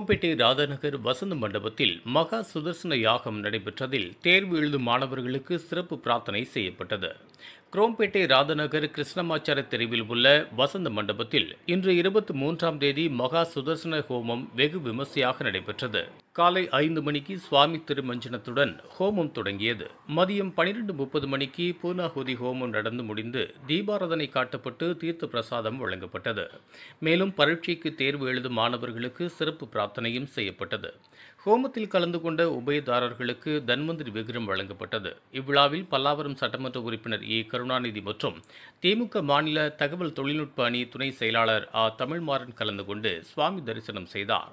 குரோம்பேட்டை ராதாநகர் வசந்த மண்டபத்தில் மகா சுதர்சன யாகம் நடைபெற்றதில் தேர்வு எழுதும் மாணவர்களுக்கு சிறப்பு பிரார்த்தனை செய்யப்பட்டது. குரோம்பேட்டை ராதாநகர் கிருஷ்ணமாச்சார தெருவில் உள்ள வசந்த மண்டபத்தில் இன்று 23ஆம் தேதி மகா சுதர்சன ஹோமம் வெகு விமர்சையாக நடைபெற்றது. காலை 5 மணிக்கு சுவாமி திருமஞ்சனத்துடன் ஹோமம் தொடங்கியது. மதியம் 12:30 மணிக்கு பூர்ணாகுதி ஹோமம் நடந்து முடிந்து தீபாராதனை காட்டப்பட்டு தீர்த்த பிரசாதம் வழங்கப்பட்டது. மேலும் பரீட்சைக்கு தேர்வு எழுதும் மாணவர்களுக்கு சிறப்பு பிரார்த்தனையும் செய்யப்பட்டது. ஹோமத்தில் கலந்து கொண்ட உபயதாரர்களுக்கு தன்வந்திரி விகிரம் வழங்கப்பட்டது. இவ்விழாவில் பல்லாவரம் சட்டமன்ற உறுப்பினர் ஏ. கருணாநிதி மற்றும் திமுக மாநில தகவல் தொழில்நுட்ப அணி துணை செயலாளர் ஆ. தமிழ்மாறன் கலந்து கொண்டு சுவாமி தரிசனம் செய்தார்.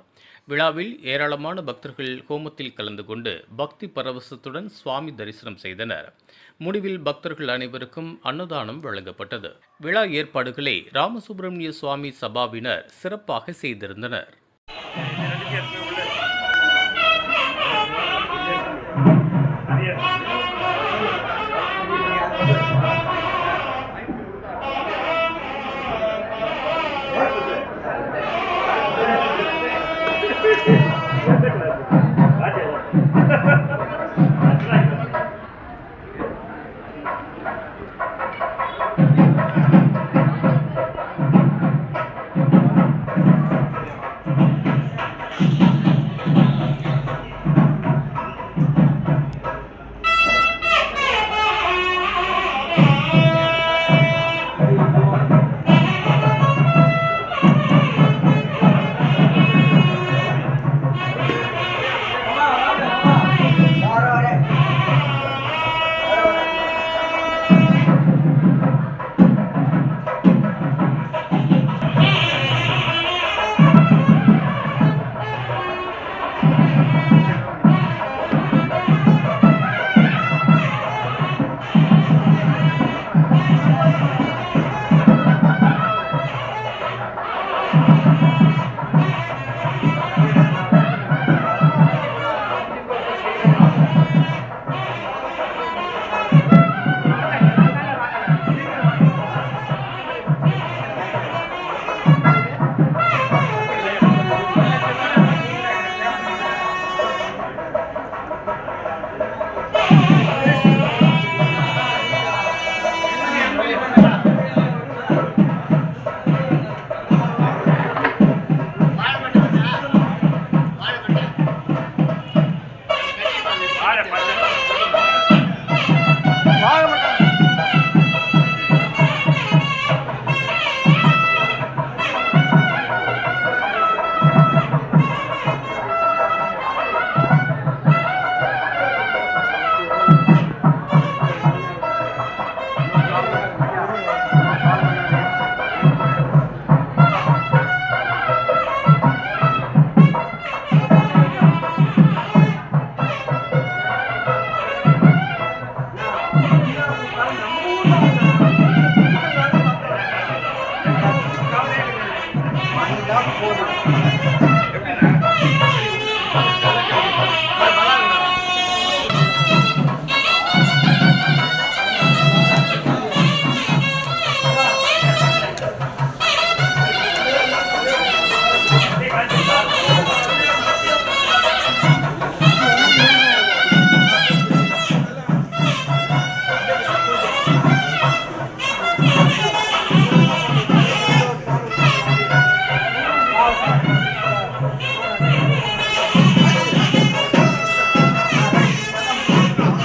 விழாவில் ஏராளமான பக்தர்கள் ஹோமத்தில் கலந்து கொண்டு பக்தி பரவசத்துடன் சுவாமி தரிசனம் செய்தனர். முடிவில் பக்தர்கள் அனைவருக்கும் அன்னதானம் வழங்கப்பட்டது. விழா ஏற்பாடுகளை ராமசுப்பிரமணிய சுவாமி சபாவினர் சிறப்பாக செய்திருந்தனர்.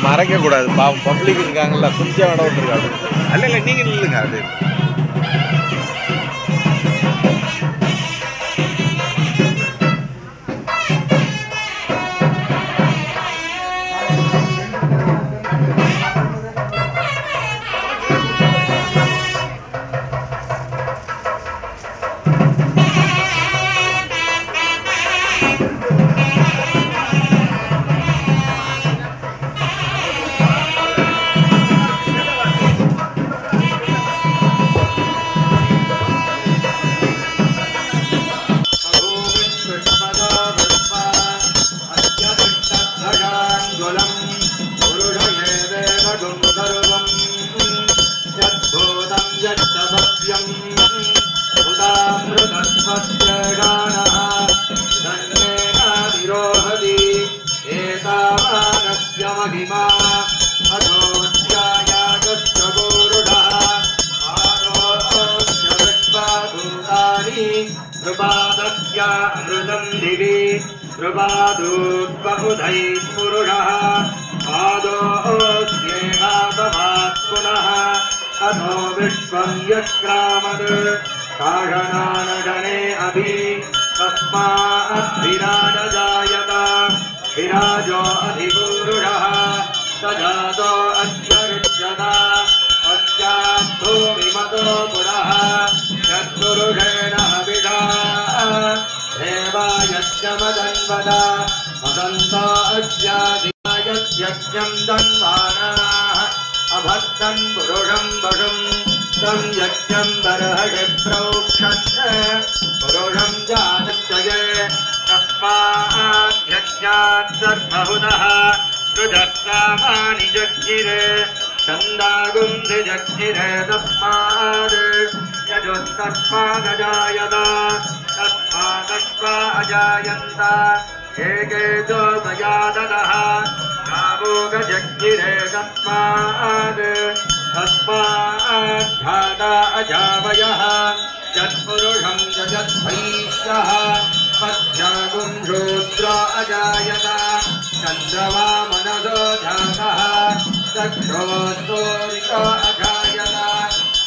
மறைக்க கூடாது. பப்ளிக் இருக்காங்கல்ல, கொஞ்சம் இடம் விட்டுருக்காது. அல்ல நீங்க நில்லுங்க. அது अस्या अमृतं दिवि कृपादूद्बहुधैः पुरुषः आदोऽस्येहापभात् पुनः अथो विश्वं यक्रामद् काषणानगणे अभि तस्माद्भिराजजायत विराजो अधिपूरुषः सजातो अध्यरुच्यता पश्चाद्भूमिमतो पुरः यत्पुरुषेण हविषा देवायज्ञमदन्वद वदन्तो अस्यादियज्ञं दन्वानाः अभक्तं पुरुषं वशुं तं यज्ञं बर्हषि प्रोक्षन् पुरुषं जानश्चये तस्मात् यज्ञात् सर्वहुतः रुजस्सामानि जज्ञिरे छन्दागुंसि जज्ञिरे तस्मात् यजुस्तस्मादजायत तस्मादश्वा अजायन्त एके जोतयादतः गावोगजज्ञिरे तस्माद्धाता अजावयः यत्पुरुषं जजद्वैश्यः पद्यागुं शूद्र अजायत चन्द्रमा मनसो जातः चक्षुस्तोरित अजायत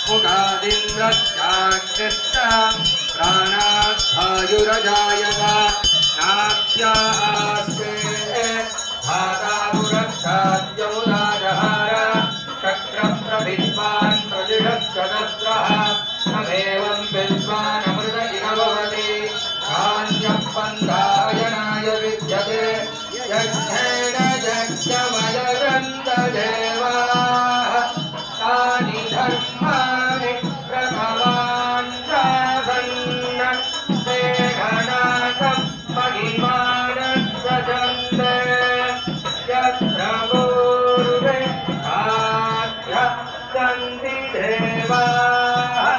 मुखादिन्द्रश्चाग्निश्च प्राणास्थायुरजायत नास्या आस्ते धाता पुरस्ताद्यमुदाजहार चक्रप्रविद्वान् प्रतिषत्सहस्रः तमेवं विद्वानमृत इव भवति कान्यः पन्थायनाय विद्यते यज्ञेन यज्ञमयजन्त देवाः तानि धर्माणि प्रभवान् जागन्न ते गणाकं महिमानस्वजन्ते यत्र पूर्वे आद्य सन्ति देवाः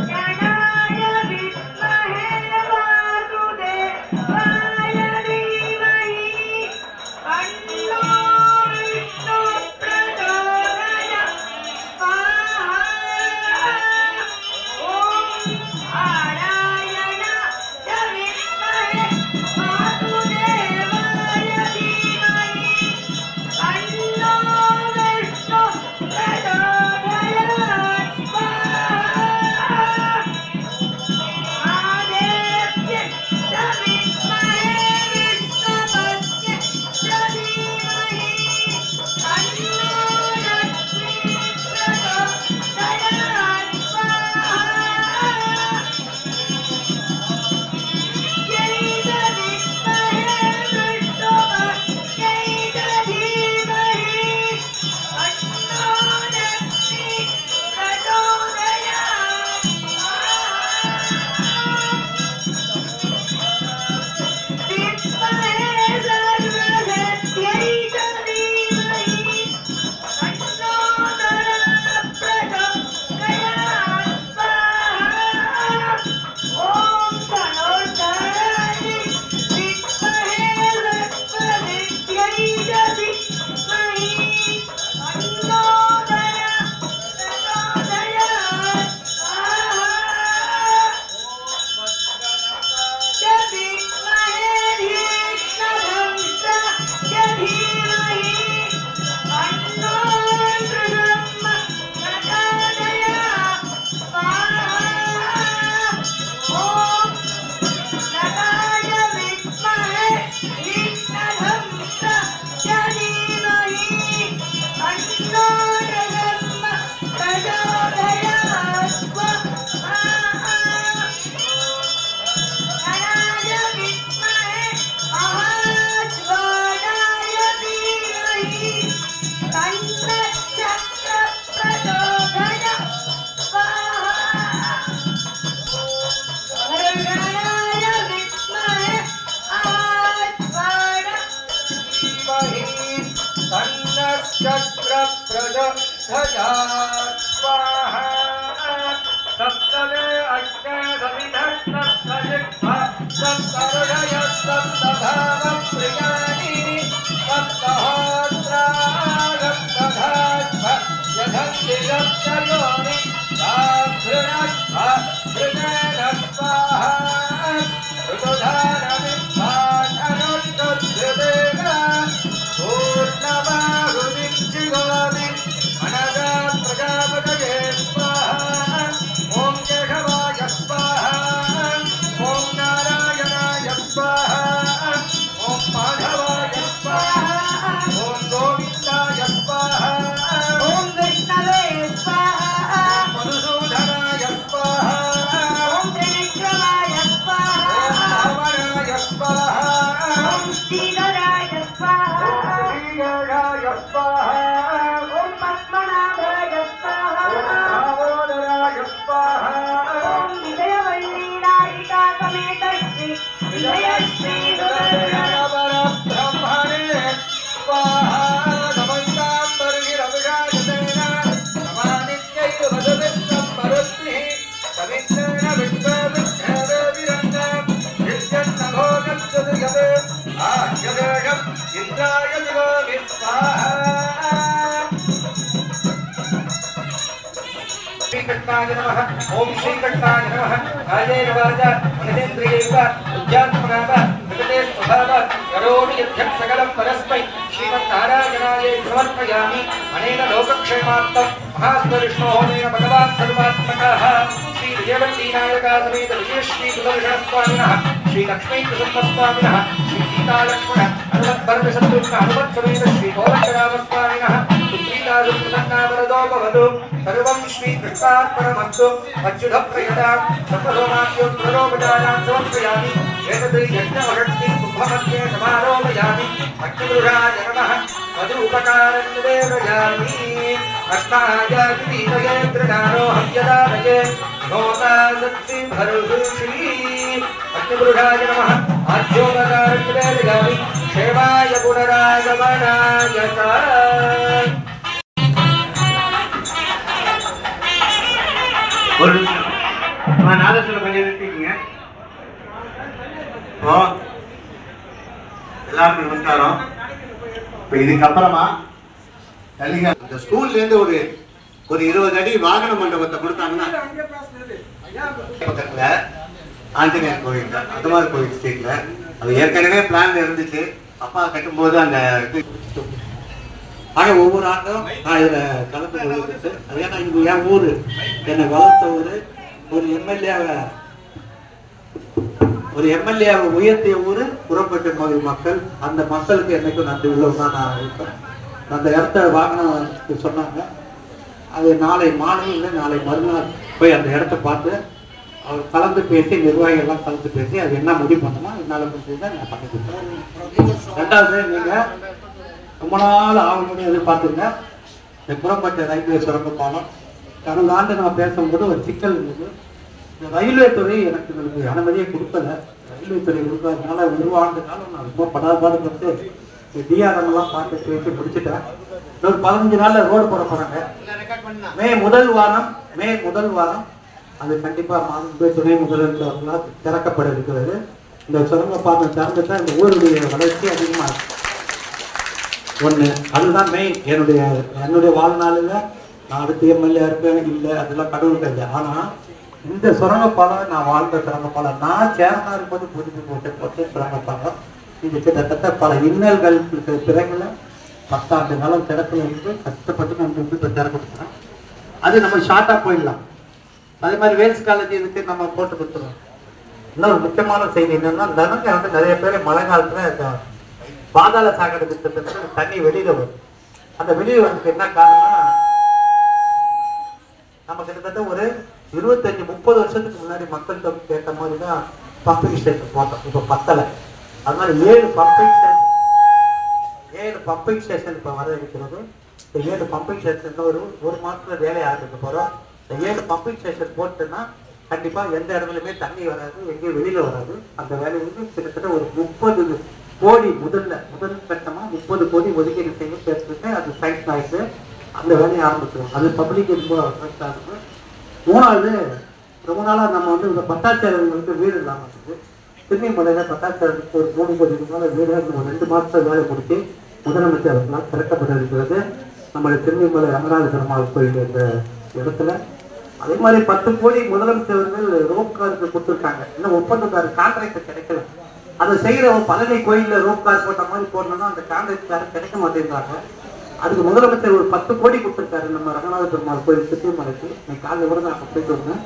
गणाय विद्महे वासुदेवाय धीमहि तन्नो विष्णुः प्रचोदयात् स्वाहा ॐ नारायणाय विद्महे वासुदेवाय धीमहि तन्नो विष्णुः प्रचोदयात् स्वाहा आदेव्यै च विद्महे विष्णुपत्न्यै च धीमहि तन्नो लक्ष्मीः प्रचोदयात् स्वाहा यै च विद्महे विष्णुपत्न्यै च धीमहि तन्नो लक्ष्मीः प्रचोदयात् विद्महे सर्वशक्त्यै च धीमहि तन्नो नरः प्रचोदयात् स्वाहा ॐ धनुर्धराणि विद्महे सर्वविद्यै च धीमहि तन्नो नरः प्रचोदयात् स्वाहा च विद्महे धीष्णधनुषा च धीमहि तन्नो ब्रह्म प्रचोदयात् स्वाहा ॐ नटाय विद्महे धीष्णधनुषा च धीमहि तन्नो ब्रह्म प्रचोदयात् स्वाहा गणाय विद्महे महाज्वालाय धीमहि तन्नो चक्रः प्रचोदयात् स्वाहा गणाय विद्महे महाज्वालाय धीमहि तन्नः चक्रः प्रचोदयात् स्वाहा सप्तमे अग्ने सविधः सप्तजिह्वा सप्तहृदयः सप्तधामप्रियाणि सप्तहोत्रा सप्तधात्म यथन्ति सप्तयोनि साधृणस्व हृदयनस्व स्वाहा ॐ पद्मनाभाय स्वाहा ॐ दामोदराय स्वाहा ॐ विजयवल्लीनायिका समेत श्री विजयश्री ब्रह्मणे स्वाहा नमस्ताम्बरगिरविराजतेन नमानित्यैव भगवत्तं मरुद्भिः पवित्रेण विश्वविद्यादेविरङ्गं विद्यन्नभोगच्छतु यत् आह्यदेशम् इन्द्राय दिवो स्वाहा श्रीकृष्णाय नमः ओम श्रीकृष्णाय नमः कायेन वाचा मनसेन्द्रियैव बुद्ध्यात्मनाव प्रकृते स्वभाव करोमि यद्यत् सकलं परस्मै श्रीमन्नारायणाय समर्पयामि अनेन लोकक्षेमार्थं महास्वविष्णोः नेन भगवान् सर्वात्मकः श्री विजयवल्लीनायका समेत विजयश्री सुदर्शनस्वामिनः श्री लक्ष्मीनृसिंहस्वामिनः श्री सीतालक्ष्मण हनुमद्भरतशत्रुघ्न हनुमत्समेत श्री गोलकरामस्वामिनः सुप्रीतासुप्रसन्नावरदोपवधु सर्वं श्रीकृष्णार्पणमस्तु अच्युतप्रयतां सर्वसोमाख्यों प्ररोपचारां समर्पयामि एतद् यज्ञमहर्षि कुम्भमध्ये समारोपयामि अग्निवृषाय नमः मधुपकारं निवेदयामि अस्मायातिदीतये दृढारो हव्यदानये नोता सत्सिंहरुषी अग्निवृषाय नमः आद्योपकारं निवेदयामि क्षेमाय पुनरागमनाय च ஒரு நிமிஷம் நாதஸ்வரம் கொஞ்சம் நிறுத்திக்கங்க. இப்போ எல்லாருக்கும் நமஸ்காரம். இப்போ இதுக்கப்புறமா இந்த ஸ்கூல்ல இருந்து ஒரு 20 அடி வாகன மண்டபத்தை கொடுத்தாங்கன்னா பக்கத்துல ஆஞ்சநேயர் கோயில் அது மாதிரி கோயில் ஸ்ட்ரீட்ல அது ஏற்கனவே பிளான்ல இருந்துச்சு. அப்பா கட்டும்போது அந்த ஆனா ஒவ்வொரு ஆண்டும் நான் இதுல கலந்து கொள்வது அது ஏன்னா இது என் ஊரு, என்னை வளர்த்த ஊரு, ஒரு எம்எல்ஏவை உயர்த்திய ஊரு புறப்பட்ட மக்கள். அந்த மக்களுக்கு என்னைக்கும் நன்றி உள்ளவதான் நான் இருப்பேன். அந்த இடத்த வாகனம் சொன்னாங்க. அது நாளை மாலை இல்லை நாளை மறுநாள் போய் அந்த இடத்த பார்த்து அவர் கலந்து பேசி நிர்வாகிகள்லாம் கலந்து பேசி அது என்ன முடிவு பண்ணணுமோ என்னால் முடிஞ்சதை நான் பண்ணி கொடுத்தேன். ரெண்டாவது நீங்க ரொம்ப நாள் ஆகணும்னு எதிர்பார்த்துங்க. இந்த புறப்பட்ட ரயில்வே சுரங்க பாலம் கடந்த ஆண்டு நான் பேசும்போது ஒரு சிக்கல் இருந்தது. இந்த ரயில்வே துறை எனக்கு அனுமதியை கொடுக்கல. ரயில்வே துறை கொடுக்காதனால 1 ஆண்டு காலம் நான் ரொம்ப படாபாடுபட்டு டிஆர்எம் எல்லாம் பார்த்து பேசி முடிச்சுட்டேன். இன்னொரு 15 நாள்ல ரோடு போட போறாங்க. மே முதல் வாரம் அது கண்டிப்பா மாண்புமிகு துணை முதல்வர்களால் திறக்கப்பட இருக்கிறது. இந்த சுரங்க பாலம் திறந்துட்டா இந்த ஊருடைய வளர்ச்சி அதிகமா இருக்கு. ஒண்ணு அதுதான் மெயின். என்னுடைய வாழ்நாளில் நான் அடுத்து எம்எல்ஏ இருப்பேன் இல்லை அதெல்லாம் கடவுளுக்கு இல்லை. ஆனா இந்த சுரங்க பாலம் நான் வாழ்ந்த சுரங்க பாலம் நான் சேர்ந்தா இருக்கும்போது புதுப்பி போட்டு சுரங்க பாலம் இது கிட்டத்தட்ட பல இன்னல்களுக்கு பிறகுல 10 ஆண்டு காலம் திறப்புல இருந்து கஷ்டப்பட்டு நம்ம இப்போ திறக்கப்பட்டோம். அது நம்ம ஷார்ட்டா போயிடலாம். அதே மாதிரி வேல்ஸ் காலேஜ் இதுக்கு நம்ம போட்டு கொடுத்துருவோம். இன்னொரு முக்கியமான செய்தி என்னன்னா ஜனங்க வந்து நிறைய பேர் மழை காலத்துல பாதாள சாக்கடை திட்டத்திற்கு தண்ணி வெளியில வரும். அந்த வெளியில வரதுக்கு என்ன காரணம்னா நம்ம கிட்டத்தட்ட ஒரு 25-30 வருஷத்துக்கு முன்னாடி மக்கள் தொகை கேட்ட மாதிரி தான் பம்பிங் ஸ்டேஷன் போட்டோம். இப்போ பத்தலை. அதனால 7 பம்பிங் ஸ்டேஷன் இப்போ வர இருக்கிறது. இந்த 7 பம்பிங் ஸ்டேஷன் ஒரு மாசத்துல வேலையை ஆரம்பிக்க போறோம். இந்த 7 பம்பிங் ஸ்டேஷன் போட்டுன்னா கண்டிப்பா எந்த இடத்துலயுமே தண்ணி வராது, எங்கேயும் வெளியில வராது. அந்த வேலை வந்து கிட்டத்தட்ட ஒரு 30 கோடி முதல் கட்டமா 30 கோடி ஒதுக்கீடு செய்ய பேசிட்டு அது சைட் ஆயிட்டு அந்த வேலையை ஆரம்பிச்சிடும். அது பப்ளிக் ரொம்ப அஃபெக்ட் ஆகுது. 3வது ரொம்ப நாளா நம்ம வந்து இந்த பட்டாச்சாரங்களுக்கு வீடு இல்லாம இருக்குது. திருநெல்வேலியில பட்டாச்சாரத்துக்கு ஒரு 3 கோடி ரூபாய் வீடு 2 மாசத்துல வேலை முடிச்சு முதலமைச்சர் திறக்கப்பட இருக்கிறது. நம்மளுடைய திருநெல்வேலி ரங்கநாத பெருமாள் கோயில் இந்த இடத்துல. அதே மாதிரி 10 கோடி முதலமைச்சர்கள் ரோப் காருக்கு கொடுத்துருக்காங்க. இன்னும் ஒப்பந்தக்காரர் கான்ட்ராக்ட் கிடைக்கல. அதை செய்யற பழனி கோயில்ல ரோப் கார் போட்ட மாதிரி போடணும்னா அந்த கான்ட்ராக்ட் கிடைக்க மாட்டேங்கிறாங்க. அதுக்கு முதலமைச்சர் ஒரு 10 கோடி கொடுத்துருக்காரு நம்ம ரங்கநாத பெருமாள் கோயில் திருமலைக்கு. இன்னைக்கு காலையில் கூட நான் போயிட்டு வந்தேன்.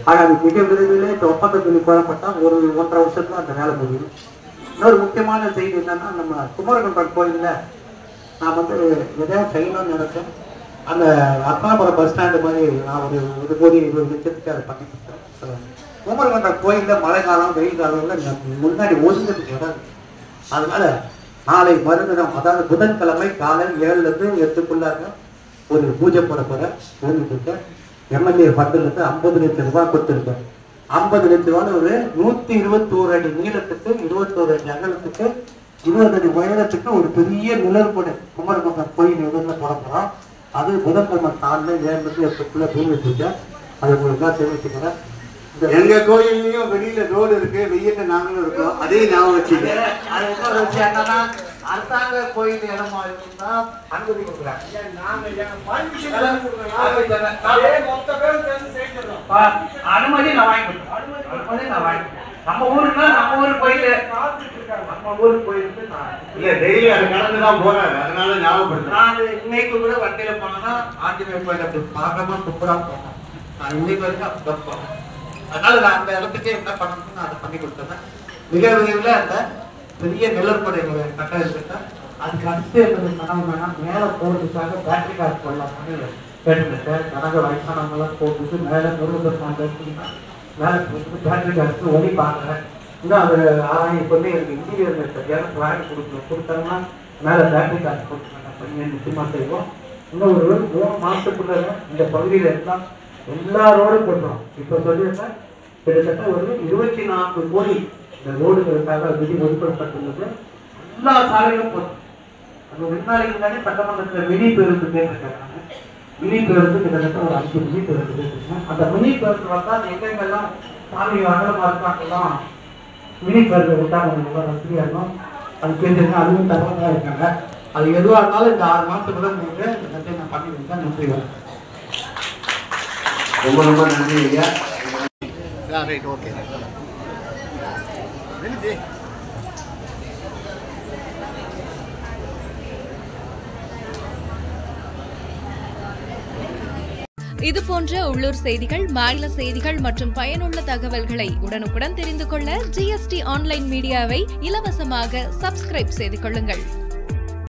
ஆனால் அது மிக விரைவில் இந்த ஒப்பந்தத்தில் கோரப்பட்டா ஒரு 1.5 வருஷத்துல அந்த வேலை முடியும். இன்னொரு முக்கியமான செய்தி என்னன்னா நம்ம குமரகுண்டம் கோயில்ல நான் வந்து எதையும் செய்யணும்னு நினைச்சேன். அந்த அர்த்தநாபுரம் பஸ் ஸ்டாண்டு மாதிரி நான் ஒரு 1 கோடி 20 லட்சத்துக்கு அதை பண்ணி கொடுத்தேன். குமரகுண்டம் கோயில்ல மழை காலம் வெயில் காலம்ல முன்னாடி ஒதுங்கிறதுக்கு வராது. அதனால நாளை மறுதினம் அதாவது புதன்கிழமை காலை 7லேருந்து 8க்குள்ளாக ஒரு பூஜை போட போற கோவிலுக்கு எம்எல்ஏ ஃபண்டிலிருந்து 50 லட்சம் ரூபாய் கொடுத்துருக்கேன். 50 லட்சம் ரூபாய் ஒரு 121 அடி நீளத்துக்கு 21 அடி அகலத்துக்கு 20 அடி உயரத்துக்கு ஒரு பெரிய நிழற்படை குமரகுமரன் கோயில் எதிரில் போட போறோம். அது புதன்கிழமை காலையில் 7லேருந்து 8க்குள்ள பூமி பூஜை. அது உங்களுக்கு தெரிவிச்சுக்கிறேன். எங்க கோயில்லையும் வெளியில ரோடு இருக்கு, வெயில நாங்களும் இருக்கோம், அதையும் ஞாபகம் வச்சுக்க. அது இன்னொரு விஷயம் என்னன்னா அரசாங்க கோயில் இடமா இருந்தா அனுமதி கொடுக்குறாங்க. அனுமதி நான் வாங்கி கொடுத்தேன். நம்ம ஊருக்குன்னா நம்ம ஊர் கோயில், நம்ம ஊர் கோயிலுக்கு இல்ல டெய்லி அது கடந்துதான் போறாரு, அதனால ஞாபகப்படுத்துறேன். நான் இன்னைக்கு கூட வண்டியில போனேன்னா ஆஞ்சநேயர் கோயில் அப்படி பார்க்காம கும்பிடாம போனேன். நான் இன்னைக்கு வரைக்கும் அப்படி போனேன். அதனால நான் அந்த இடத்துக்கு என்ன பண்ணணும்னு நான் அதை பண்ணி கொடுத்தேன். மிக விரைவில் அந்த பெரிய நிழற்படை கட்ட இருக்கேன். அதுக்கு அடுத்து என்னது கனவு வேணா மேலே போகிறதுக்காக பேட்டரி கார் போடலாம்னு கேட்டுருக்கேன். கனக வயசானவங்களாம் போட்டுட்டு மேலே முருகன் பேசுனா மேலே போட்டு பேட்டரி காருக்கு ஒளி பார்க்குறேன். இன்னும் அது ஆராய்ச்சி பண்ணி எனக்கு இன்டீரியர் சரியான பிளான் கொடுத்தாங்கன்னா மேலே பேட்டரி கார் போட்டு பண்ணி நிச்சயமாக செய்வோம். இன்னும் ஒரு 3 மாதத்துக்குள்ள இந்த பகுதியில் எல்லாம் எல்லா ரோடும் போட்டுறோம். இப்போ சொல்லியிருக்கேன் கிட்டத்தட்ட ஒரு 24 கோடி இந்த ரோடுகளுக்காக விதி ஒதுக்கப்பட்டுள்ளது. எல்லா சாலைகளும் போட்டோம். அது 2 நாளைக்கு முன்னாடி சட்டமன்றத்தில் மினி பேருந்து கேட்டிருக்காங்க. மினி பேருந்து கிட்டத்தட்ட ஒரு 5 மினி பேருந்து கேட்டிருக்கேன். அந்த மினி பேருந்து பார்த்தா எங்கெங்கெல்லாம் சாலை அகலமாக இருக்காங்கலாம் மினி பேருந்து விட்டா கொஞ்சம் வசதியாக இருக்கும். அது கேட்டிருக்கேன். அதுவும் தகவலாக இருக்காங்க. அது எதுவாக இருந்தாலும் இந்த 6 மாதத்துக்குள்ள உங்களுக்கு எல்லாத்தையும் நான் பண்ணி கொடுத்தேன். நன்றி. ரொம்ப ரொம்ப நன்றி ஐயா. இது போன்ற உள்ளூர் செய்திகள், மாநில செய்திகள் மற்றும் பயனுள்ள தகவல்களை உடனுக்குடன் தெரிந்து கொள்ள GST ஆன்லைன் மீடியாவை இலவசமாக சப்ஸ்கிரைப் செய்து கொள்ளுங்கள்.